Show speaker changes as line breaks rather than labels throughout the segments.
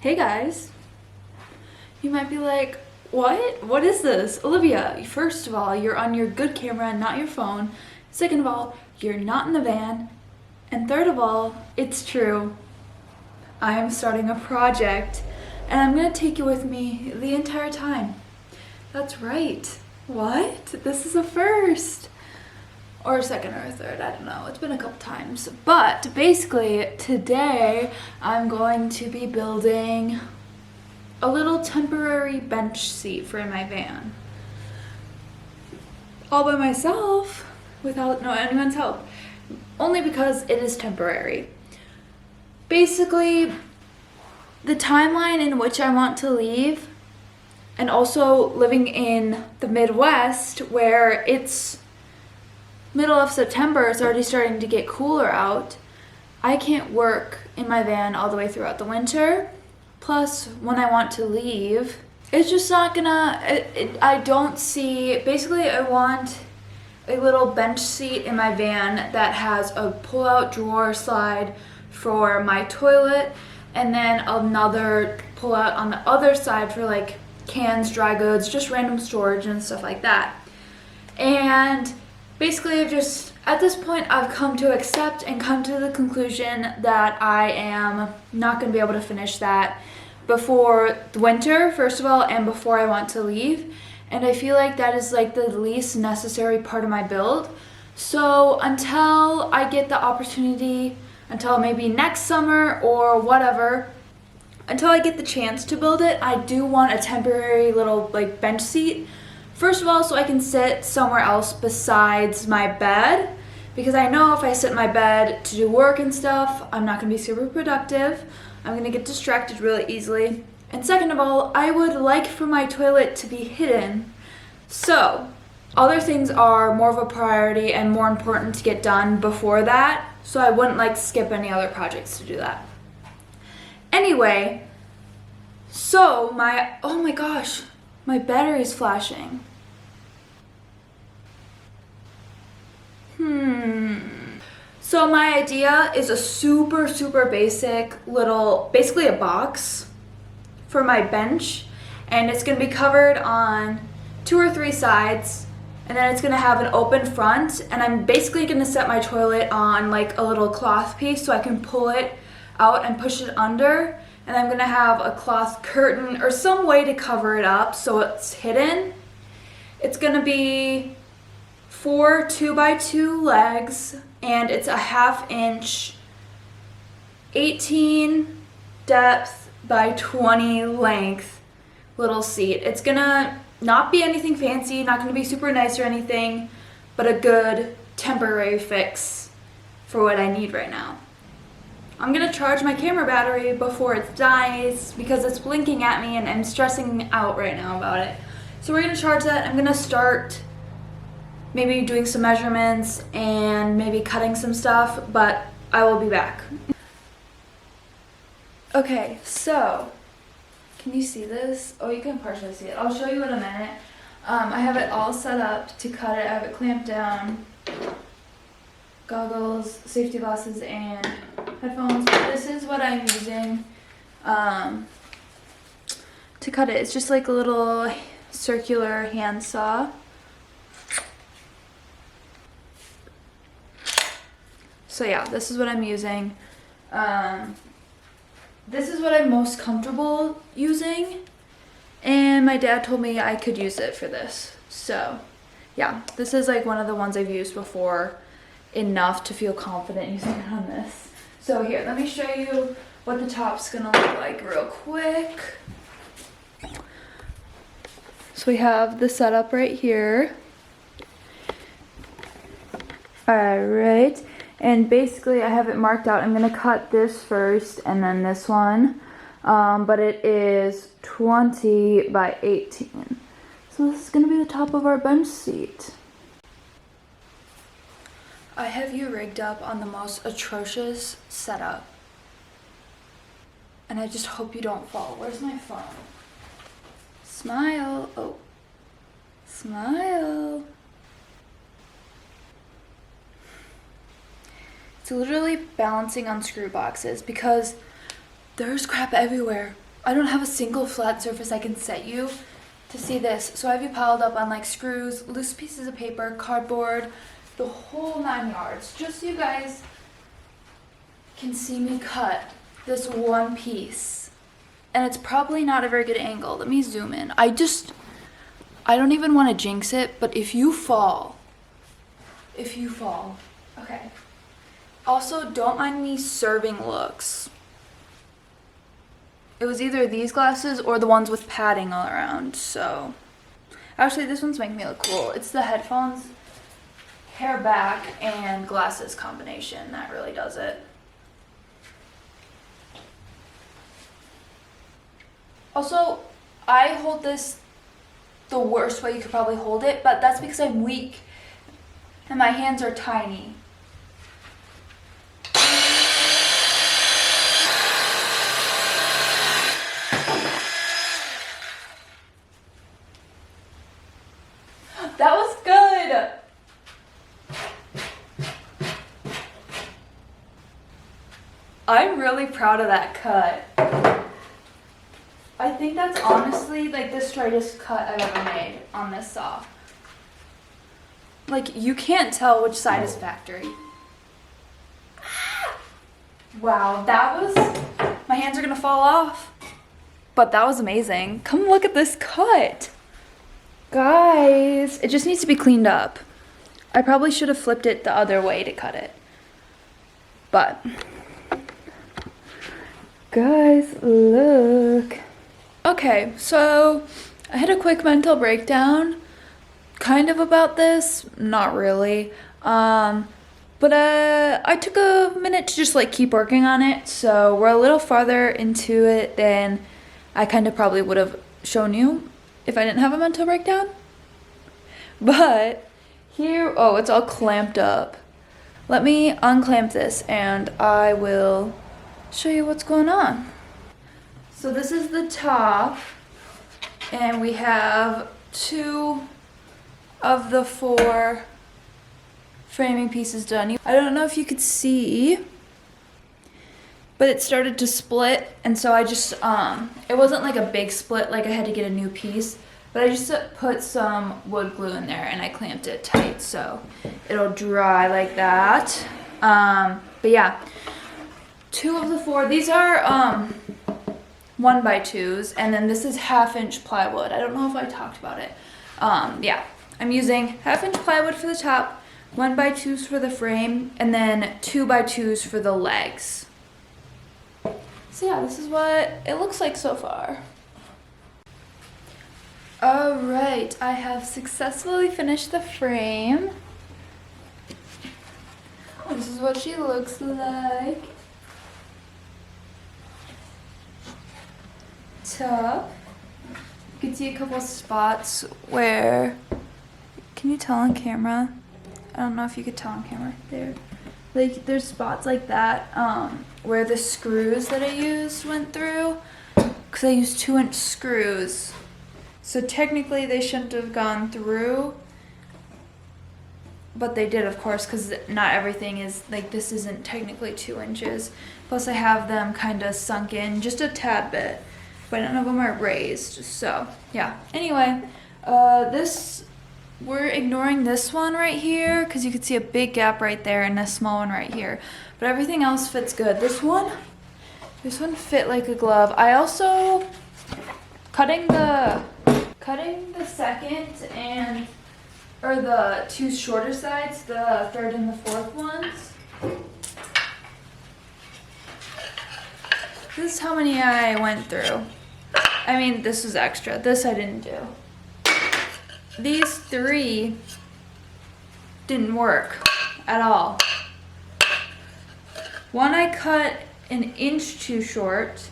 Hey guys. You might be like, what? What is this? Olivia, first of all, you're on your good camera, not your phone. Second of all, you're not in the van. And third of all, it's true. I am starting a project and I'm gonna take you with me the entire time. That's right. What? This is a first. Or a second or a third, I don't know. It's been a couple times. But basically, today I'm going to be building a little temporary bench seat for my van. All by myself, without anyone's help. Only because it is temporary. Basically, the timeline in which I want to leave, and also living in the Midwest where it's middle of September, it's already starting to get cooler out. I can't work in my van all the way throughout the winter. Plus, when I want to leave, it's just not gonna, I don't see, basically I want a little bench seat in my van that has a pull-out drawer slide for my toilet, and then another pull-out on the other side for like cans, dry goods, just random storage and stuff like that. And basically, at this point, I've come to accept and come to the conclusion that I am not going to be able to finish that before the winter, first of all, and before I want to leave. And I feel like that is like the least necessary part of my build. So until I get the opportunity, until maybe next summer or whatever, until I get the chance to build it, I do want a temporary little like bench seat. First of all, so I can sit somewhere else besides my bed, because I know if I sit in my bed to do work and stuff, I'm not going to be super productive. I'm going to get distracted really easily. And second of all, I would like for my toilet to be hidden. So, other things are more of a priority and more important to get done before that, so I wouldn't like skip any other projects to do that. Anyway, so oh my gosh, my battery's flashing. So my idea is a super basic little, basically a box for my bench, and it's gonna be covered on 2 or 3 sides, and then it's gonna have an open front, and I'm basically gonna set my toilet on like a little cloth piece so I can pull it out and push it under, and I'm gonna have a cloth curtain or some way to cover it up so it's hidden. It's gonna be 4 2x2 legs, and it's a 1/2 inch, 18 depth by 20 length little seat. It's gonna not be anything fancy, not gonna be super nice or anything, but a good temporary fix for what I need right now. I'm gonna charge my camera battery before it dies because it's blinking at me and I'm stressing out right now about it. So we're gonna charge that. I'm gonna start maybe doing some measurements and maybe cutting some stuff, but I will be back. Okay, so can you see this? Oh, you can partially see it. I'll show you in a minute. I have it all set up to cut it. I have it clamped down. Goggles, safety glasses, and headphones. This is what I'm using to cut it. It's just like a little circular hand saw. So yeah, this is what I'm using. This is what I'm most comfortable using, and my dad told me I could use it for this. So yeah, this is like one of the ones I've used before enough to feel confident using it on this. So here, let me show you what the top's gonna look like real quick. So we have the setup right here. All right. And basically I have it marked out. I'm gonna cut this first and then this one. But it is 20 by 18. So this is gonna be the top of our bench seat. I have you rigged up on the most atrocious setup. And I just hope you don't fall. Where's my phone? Smile. Oh. Smile. It's literally balancing on screw boxes because there's crap everywhere. I don't have a single flat surface I can set you to see this. So I have you piled up on like screws, loose pieces of paper, cardboard, the whole 9 yards. Just so you guys can see me cut this one piece. And it's probably not a very good angle. Let me zoom in. I don't even want to jinx it, but if you fall, okay. Also, don't mind me serving looks. It was either these glasses or the ones with padding all around, so. Actually, this one's making me look cool. It's the headphones, hair back, and glasses combination that really does it. Also, I hold this the worst way you could probably hold it, but that's because I'm weak and my hands are tiny. That was good. I'm really proud of that cut. I think that's honestly like the straightest cut I've ever made on this saw. Like, you can't tell which side is factory. Wow, that was, my hands are gonna fall off. But that was amazing. Come look at this cut. Guys, it just needs to be cleaned up. I probably should have flipped it the other way to cut it. But, guys, look. Okay, so I had a quick mental breakdown, kind of about this, not really. But I took a minute to just like keep working on it, so we're a little farther into it than I kind of probably would have shown you if I didn't have a mental breakdown. But here, oh, it's all clamped up. Let me unclamp this and I will show you what's going on. So this is the top, and we have 2 of the 4 framing pieces done. I don't know if you could see, but it started to split, and so I just, it wasn't like a big split, like I had to get a new piece, but I just put some wood glue in there and I clamped it tight so it'll dry like that. But yeah, 2 of the 4, these are 1x2s, and then this is 1/2-inch plywood. I don't know if I talked about it. Yeah, I'm using 1/2-inch plywood for the top, 1x2s for the frame, and then 2x2s for the legs. So yeah, this is what it looks like so far. Alright, I have successfully finished the frame. This is what she looks like. Top. You can see a couple spots where, can you tell on camera? I don't know if you could tell on camera there. Like there's spots like that where the screws that I used went through, because I used 2-inch screws. So technically they shouldn't have gone through, but they did, of course, because not everything is, like, this isn't technically 2 inches. Plus I have them kind of sunk in just a tad bit, but none of them are raised. So yeah, anyway, we're ignoring this one right here because you can see a big gap right there and a small one right here, but everything else fits good. This one fit like a glove. I also cutting the second and, or the 2 shorter sides, the 3rd and the 4th ones. This is how many I went through. I mean, this was extra. This I didn't do. These 3 didn't work at all. One I cut 1 inch too short.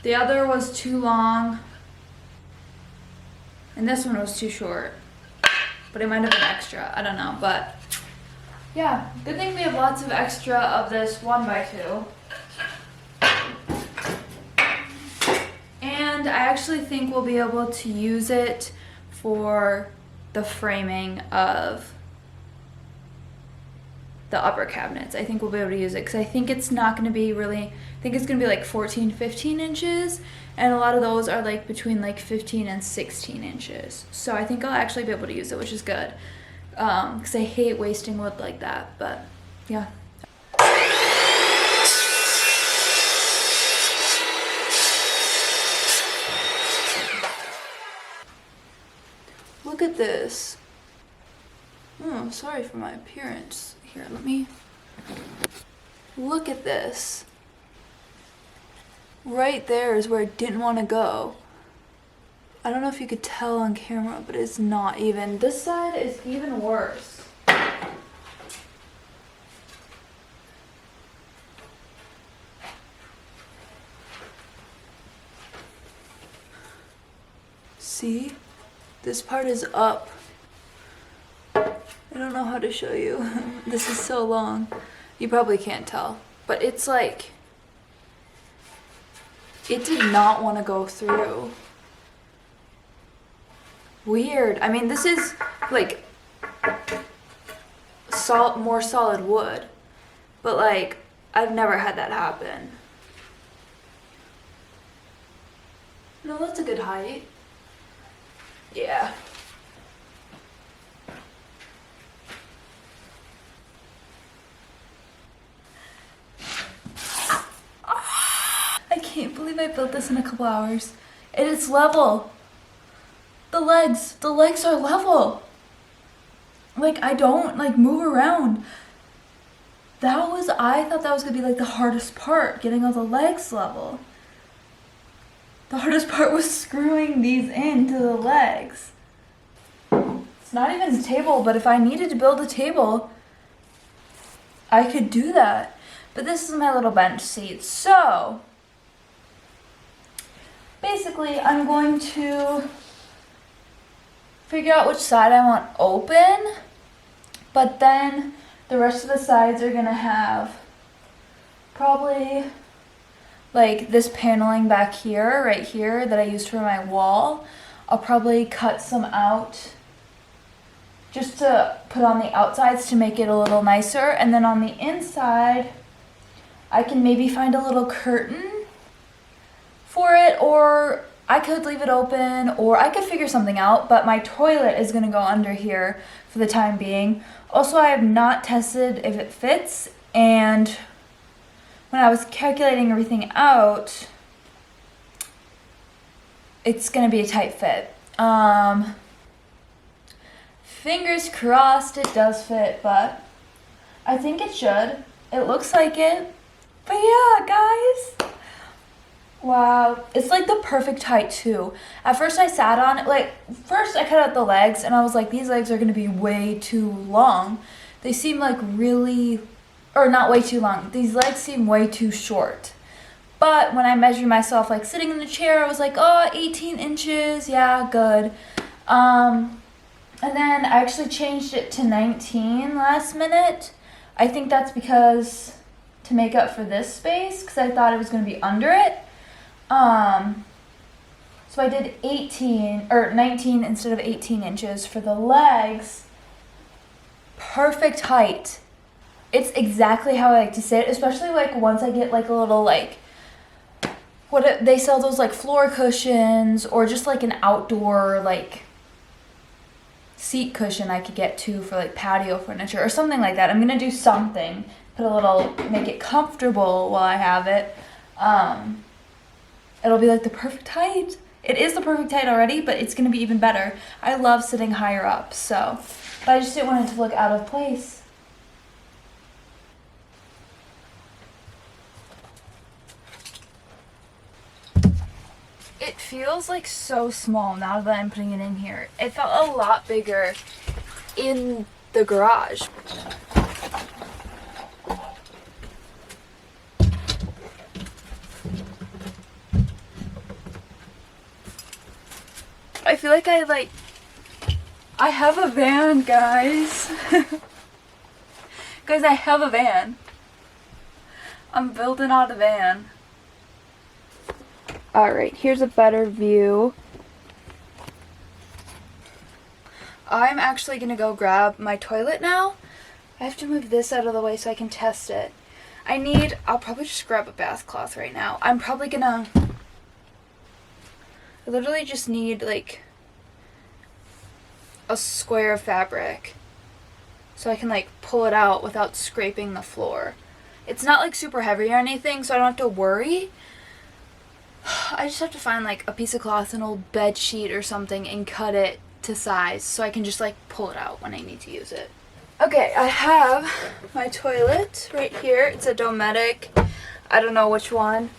The other was too long. And this one was too short. But it might have been extra. I don't know. But yeah, good thing we have lots of extra of this 1x2. And I actually think we'll be able to use it for the framing of the upper cabinets. I think we'll be able to use it because I think it's not going to be really, I think it's going to be like 14, 15 inches. And a lot of those are like between like 15 and 16 inches. So I think I'll actually be able to use it, which is good. Because I hate wasting wood like that, but yeah. Look at this. Oh, sorry for my appearance. Here, let me look at this. Right there is where I didn't want to go. I don't know if you could tell on camera, but it's not even. This side is even worse. See? This part is up. I don't know how to show you. This is so long. You probably can't tell. But it's like, it did not want to go through. Weird. I mean, this is like more solid wood. But like, I've never had that happen. No, that's a good height. Yeah. I can't believe I built this in a couple hours. And it's level. The legs are level. Like, I don't like move around. I thought that was gonna be like the hardest part, getting all the legs level. The hardest part was screwing these into the legs. It's not even a table, but if I needed to build a table, I could do that. But this is my little bench seat. So, basically, I'm going to figure out which side I want open, but then the rest of the sides are gonna have probably like this paneling back here, right here, that I used for my wall. I'll probably cut some out just to put on the outsides to make it a little nicer. And then on the inside, I can maybe find a little curtain for it, or I could leave it open, or I could figure something out, but my toilet is gonna go under here for the time being. Also, I have not tested if it fits, and when I was calculating everything out, it's gonna be a tight fit. Fingers crossed it does fit, but I think it should. It looks like it. But yeah, guys. Wow, it's like the perfect height too. At first I sat on it, like, first I cut out the legs and I was like, these legs are gonna be way too long. They seem like really, or not way too long, these legs seem way too short. But when I measured myself like sitting in the chair, I was like, oh, 18 inches, yeah, good. And then I actually changed it to 19 last minute. I think that's because, to make up for this space, because I thought it was gonna be under it. So I did 19 instead of 18 inches for the legs. Perfect height. It's exactly how I like to sit, especially like once I get like a little like, they sell those like floor cushions, or just like an outdoor like seat cushion I could get too for like patio furniture or something like that. I'm gonna do something, make it comfortable while I have it. It'll be like the perfect height. It is the perfect height already, but it's gonna be even better. I love sitting higher up, so, but I just didn't want it to look out of place. It feels like so small now that I'm putting it in here. It felt a lot bigger in the garage. I feel like I have a van, guys. Guys, I have a van. I'm building out a van. Alright, here's a better view. I'm actually gonna go grab my toilet now. I have to move this out of the way so I can test it. I'll probably just grab a bath cloth right now. I literally just need like a square of fabric so I can like pull it out without scraping the floor. It's not like super heavy or anything, so I don't have to worry. I just have to find like a piece of cloth, an old bed sheet or something, and cut it to size so I can just like pull it out when I need to use it. Okay, I have my toilet right here. It's a Dometic. I don't know which one.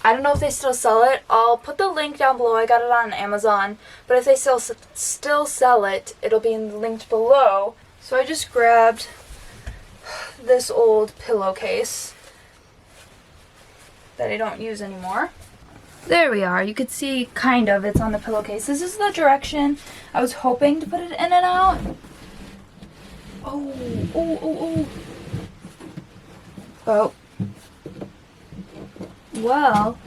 I don't know if they still sell it. I'll put the link down below. I got it on Amazon. But if they still sell it, it'll be linked below. So I just grabbed this old pillowcase that I don't use anymore. There we are. You could see kind of it's on the pillowcase. This is the direction I was hoping to put it in and out. Oh. Well.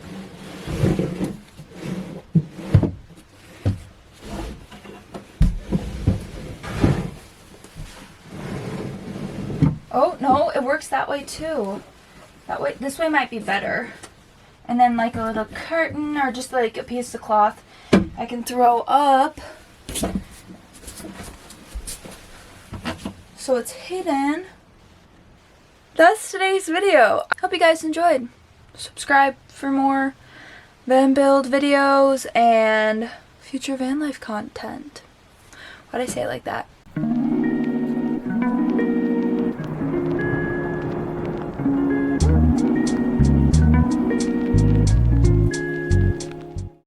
Oh, no, it works that way too. This way might be better. And then like a little curtain or just like a piece of cloth I can throw up so it's hidden. That's today's video. Hope you guys enjoyed. Subscribe for more van build videos and future van life content. Why'd I say it like that?